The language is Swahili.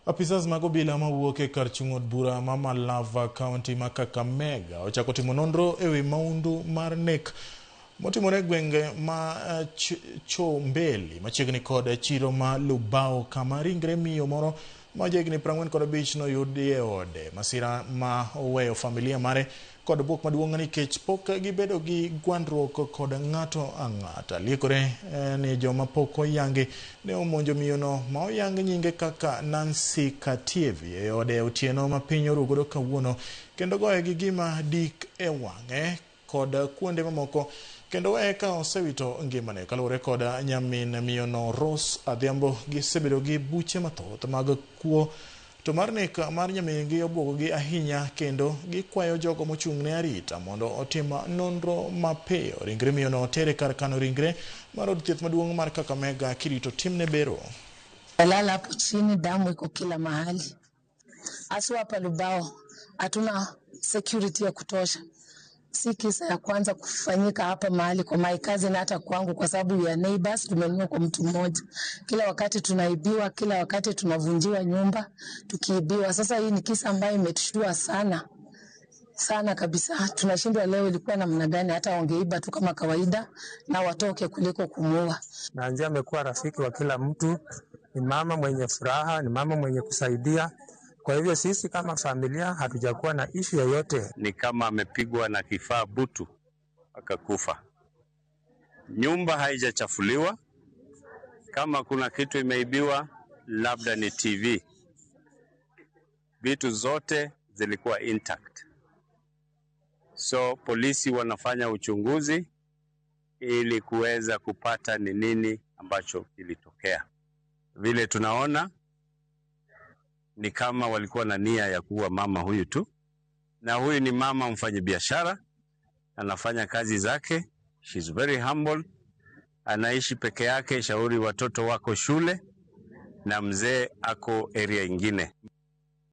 Apisas mag obila mawuok e kar chung'o od bura ma Malava County ma Kakamega ochako timo nonro ewi maundu mar nek motimore gwenge ma Chombeli machiegni kod chiro ma Lubao kama ringre miyo moro ma jahigni 45 noyudi e ode. Masira ma oweyo familia mare kod buok maduong' nikech pok gibedo gi gwandruok kod ng'ato ang'ata. Liekore ni joma pok oyangi ne omonjo miyono ma oyang nyinge kaka Nancy Katievi e ode otieno ma piny orugodo kawuono kendo goye gi gima dik e wang'e kod kuonde mamoko kendo weye ka osewito ngimane. Kaluwore kod nyamin miyono Rose Adhiambo gisebedo gi buche mathoth mag kuo to mar nek mar nyamingi obwogogi ahinya kendo gikwayo jogo mochung'ne arita mondo otim nonro mapiyo. Ringre miyono tere kar kano ringre mar od thieth maduong' mar Kakamega kirito timne bero. Lala hapo chini, damu iko kila mahali. Aswa hapa Lubao hatuna security ya kutosha. Si kisa ya kwanza kufanyika hapa mahali kwa my cousin na hata kwangu, kwa sababu ya neighbors tumenunua kwa mtu mmoja. Kila wakati tunaibiwa, kila wakati tunavunjiwa nyumba tukiibiwa. Sasa hii ni kisa ambayo imetushtua sana sana kabisa. Tunashindwa leo ilikuwa namna gani, hata wangeiba tu kama kawaida na watoke kuliko kumuua. Nanzi amekuwa rafiki wa kila mtu, ni mama mwenye furaha, ni mama mwenye kusaidia. Kwa hivyo sisi kama familia hatujakuwa na issue yoyote. Ni kama amepigwa na kifaa butu akakufa. Nyumba haijachafuliwa. Kama kuna kitu imeibiwa labda ni TV. Vitu zote zilikuwa intact. So polisi wanafanya uchunguzi ili kuweza kupata ni nini ambacho kilitokea. Vile tunaona ni kama walikuwa na nia ya kuua mama huyu tu. Na huyu ni mama mfanyabiashara, anafanya kazi zake, she's very humble, anaishi peke yake, shauri watoto wako shule na mzee ako area ingine.